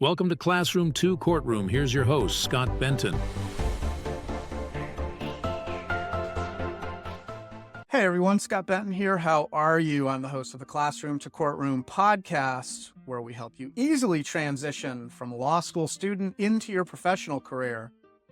Welcome to Classroom 2 Courtroom. Here's your host, Scott Benton. Hey everyone, Scott Benton here. How are you? I'm the host of the Classroom to Courtroom podcast, where we help you easily transition from a law school student into your professional career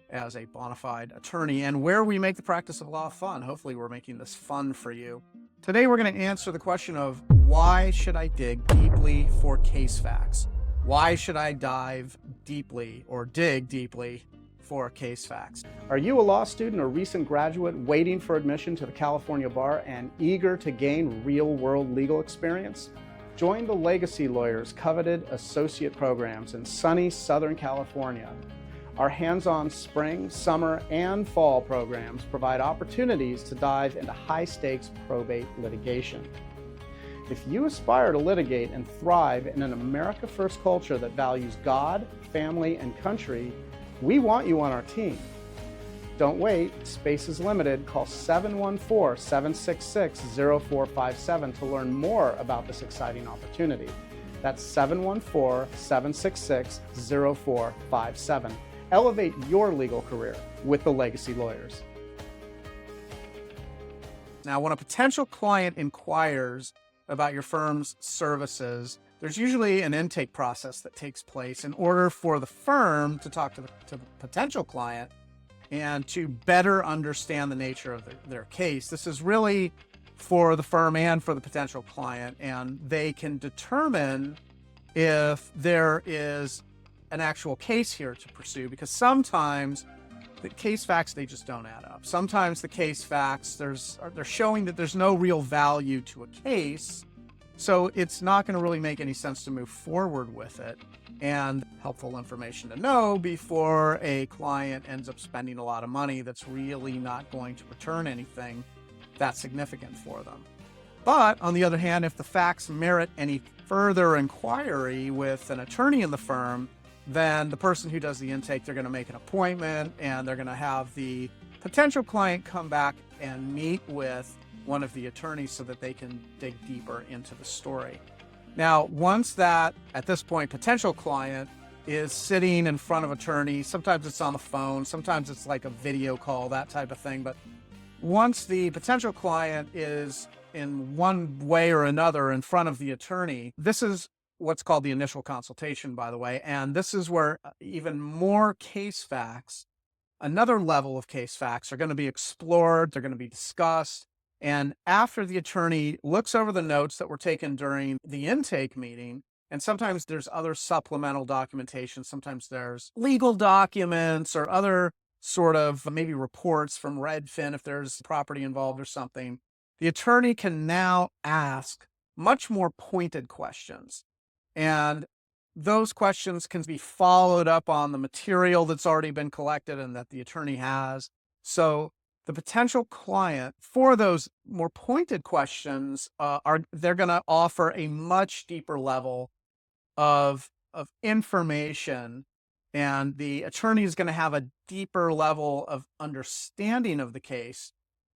as a bona fide attorney, and where we make the practice of law fun. Hopefully we're making this fun for you. Today we're going to answer the question of why should I dig deeply for case facts? Why should I dive deeply or dig deeply for case facts? Are you a law student or recent graduate waiting for admission to the California bar and eager to gain real-world legal experience? Join the Legacy Lawyers' coveted associate programs in sunny Southern California. Our hands-on spring, summer, and fall programs provide opportunities to dive into high-stakes probate litigation. If you aspire to litigate and thrive in an America First culture that values God, family, and country, we want you on our team. Don't wait, space is limited. Call 714-766-0457 to learn more about this exciting opportunity. That's 714-766-0457. Elevate your legal career with the Legacy Lawyers. Now, when a potential client inquires about your firm's services, there's usually an intake process that takes place in order for the firm to talk to the potential client and to better understand the nature of their case. This is really for the firm and for the potential client, and they can determine if there is an actual case here to pursue, because sometimes the case facts, they just don't add up. Sometimes the case facts, they're showing that there's no real value to a case, so it's not going to really make any sense to move forward with it. And helpful information to know before a client ends up spending a lot of money that's really not going to return anything that's significant for them. But on the other hand, if the facts merit any further inquiry with an attorney in the firm, then the person who does the intake, they're going to make an appointment and they're going to have the potential client come back and meet with one of the attorneys so that they can dig deeper into the story. Now, once that, at this point, potential client is sitting in front of attorney, sometimes it's on the phone, sometimes it's like a video call, that type of thing. But once the potential client is in one way or another in front of the attorney, this is what's called the initial consultation, by the way. And this is where even more case facts, another level of case facts, are going to be explored, they're going to be discussed. And after the attorney looks over the notes that were taken during the intake meeting, and sometimes there's other supplemental documentation, sometimes there's legal documents or other sort of maybe reports from Redfin if there's property involved or something, the attorney can now ask much more pointed questions. And those questions can be followed up on the material that's already been collected and that the attorney has. So the potential client, for those more pointed questions, they're going to offer a much deeper level of information, and the attorney is going to have a deeper level of understanding of the case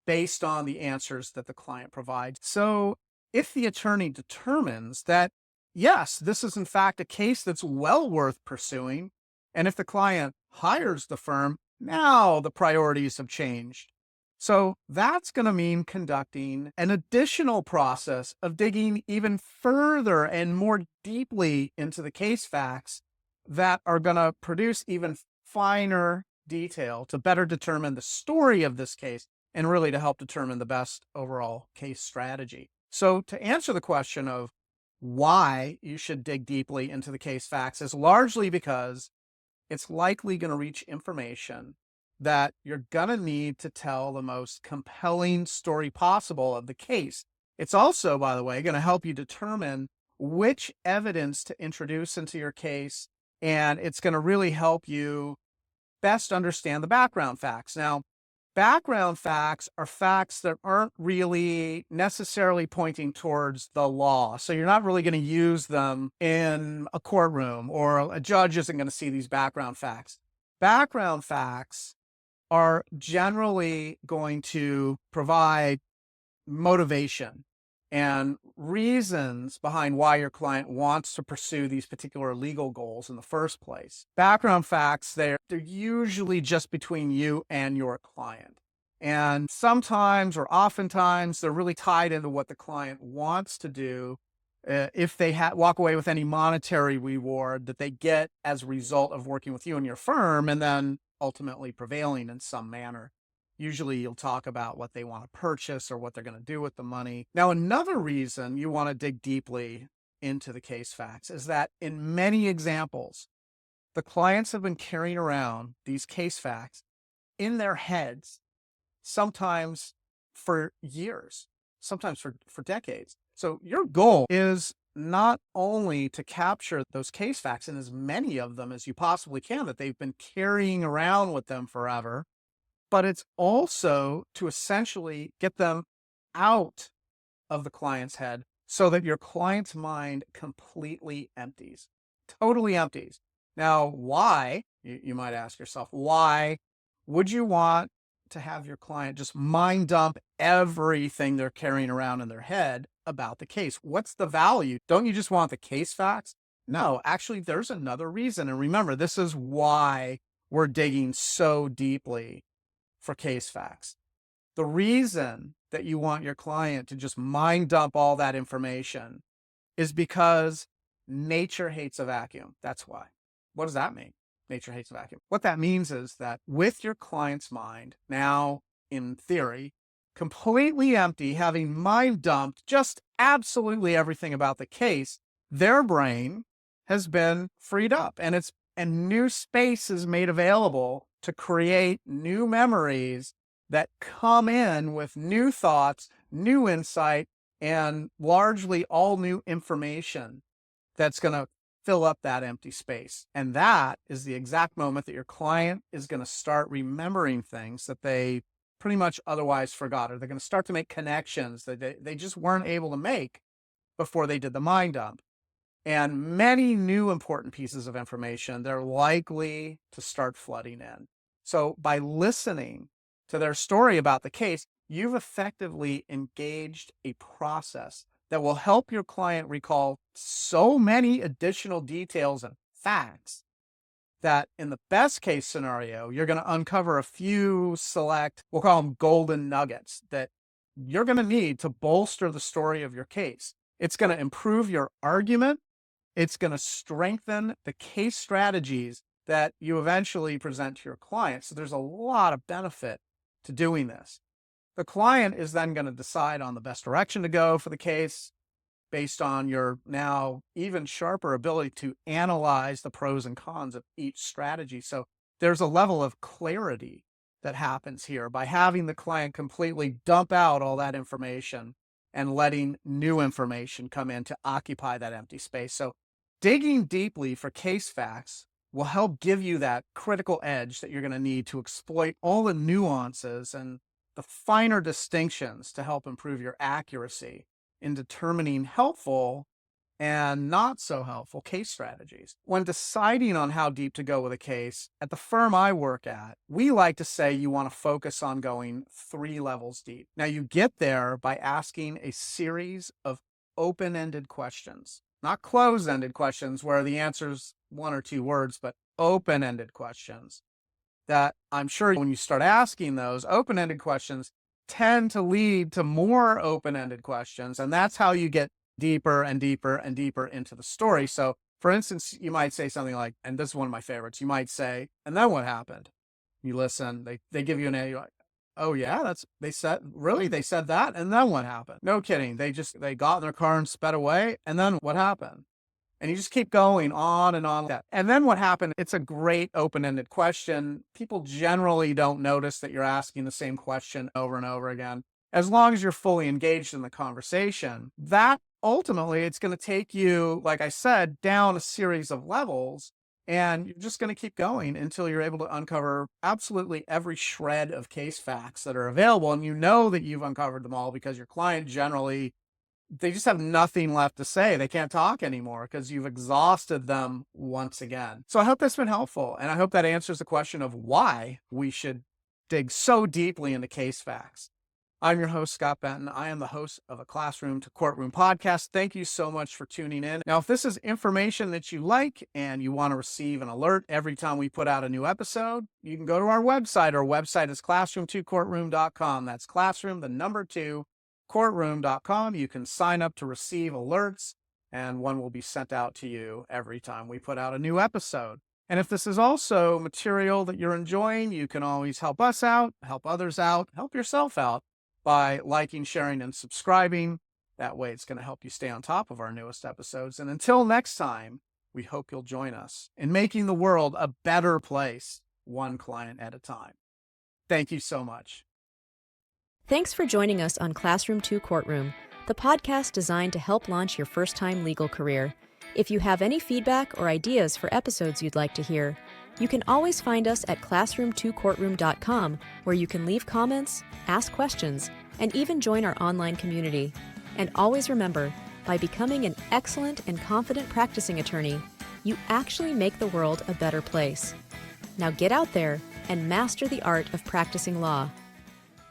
based on the answers that the client provides. So if the attorney determines that, yes, this is in fact a case that's well worth pursuing, and if the client hires the firm, now the priorities have changed. So that's going to mean conducting an additional process of digging even further and more deeply into the case facts that are going to produce even finer detail to better determine the story of this case and really to help determine the best overall case strategy. So to answer the question of why you should dig deeply into the case facts is largely because it's likely going to reach information that you're going to need to tell the most compelling story possible of the case. It's also, by the way, going to help you determine which evidence to introduce into your case, and it's going to really help you best understand the background facts. Now, background facts are facts that aren't really necessarily pointing towards the law. So you're not really going to use them in a courtroom, or a judge isn't going to see these background facts. Background facts are generally going to provide motivation and reasons behind why your client wants to pursue these particular legal goals in the first place. Background facts, they're usually just between you and your client. And sometimes or oftentimes they're really tied into what the client wants to do. If they walk away with any monetary reward that they get as a result of working with you and your firm, and then ultimately prevailing in some manner. Usually you'll talk about what they want to purchase or what they're going to do with the money. Now, another reason you want to dig deeply into the case facts is that in many examples, the clients have been carrying around these case facts in their heads, sometimes for years, sometimes for decades. So your goal is not only to capture those case facts and as many of them as you possibly can that they've been carrying around with them forever, but it's also to essentially get them out of the client's head so that your client's mind completely empties, totally empties. Now, why, you might ask yourself, why would you want to have your client just mind dump everything they're carrying around in their head about the case? What's the value? Don't you just want the case facts? No, actually, there's another reason. And remember, this is why we're digging so deeply for case facts. The reason that you want your client to just mind dump all that information is because nature hates a vacuum. That's why. What does that mean? Nature hates a vacuum. What that means is that with your client's mind, now in theory, completely empty, having mind dumped just absolutely everything about the case, their brain has been freed up and new space is made available to create new memories that come in with new thoughts, new insight, and largely all new information that's going to fill up that empty space. And that is the exact moment that your client is going to start remembering things that they pretty much otherwise forgot, or they're going to start to make connections that they just weren't able to make before they did the mind dump. And many new important pieces of information, they're likely to start flooding in. So by listening to their story about the case, you've effectively engaged a process that will help your client recall so many additional details and facts that in the best case scenario, you're going to uncover a few select, we'll call them golden nuggets, that you're going to need to bolster the story of your case. It's going to improve your argument. It's going to strengthen the case strategies that you eventually present to your client. So there's a lot of benefit to doing this. The client is then going to decide on the best direction to go for the case based on your now even sharper ability to analyze the pros and cons of each strategy. So there's a level of clarity that happens here by having the client completely dump out all that information and letting new information come in to occupy that empty space. So digging deeply for case facts will help give you that critical edge that you're going to need to exploit all the nuances and the finer distinctions to help improve your accuracy in determining helpful and not so helpful case strategies. When deciding on how deep to go with a case, at the firm I work at, we like to say you want to focus on going 3 levels deep. Now, you get there by asking a series of open-ended questions, not closed-ended questions where the answer's 1 or 2 words, but open-ended questions that I'm sure when you start asking those open-ended questions tend to lead to more open-ended questions. And that's how you get deeper and deeper and deeper into the story. So for instance, you might say something like, and this is one of my favorites, you might say, and then what happened? You listen, they give you an A, you're like, oh yeah, they said that? And then what happened? No kidding. They got in their car and sped away. And then what happened? And you just keep going on and on. And then what happened? It's a great open-ended question. People generally don't notice that you're asking the same question over and over again. As long as you're fully engaged in the conversation, that ultimately it's going to take you, like I said, down a series of levels, and you're just going to keep going until you're able to uncover absolutely every shred of case facts that are available. And you know that you've uncovered them all because your client generally, they just have nothing left to say. They can't talk anymore because you've exhausted them once again. So I hope that's been helpful. And I hope that answers the question of why we should dig so deeply into case facts. I'm your host, Scott Benton. I am the host of a Classroom to Courtroom podcast. Thank you so much for tuning in. Now, if this is information that you like and you want to receive an alert every time we put out a new episode, you can go to our website. Our website is classroom2courtroom.com. That's classroom, the number 2, courtroom.com. You can sign up to receive alerts, and one will be sent out to you every time we put out a new episode. And if this is also material that you're enjoying, you can always help us out, help others out, help yourself out by liking, sharing, and subscribing. That way it's going to help you stay on top of our newest episodes. And until next time, we hope you'll join us in making the world a better place, one client at a time. Thank you so much. Thanks for joining us on Classroom 2 Courtroom, the podcast designed to help launch your first-time legal career. If you have any feedback or ideas for episodes you'd like to hear, you can always find us at classroom2courtroom.com, where you can leave comments, ask questions, and even join our online community. And always remember, by becoming an excellent and confident practicing attorney, you actually make the world a better place. Now get out there and master the art of practicing law.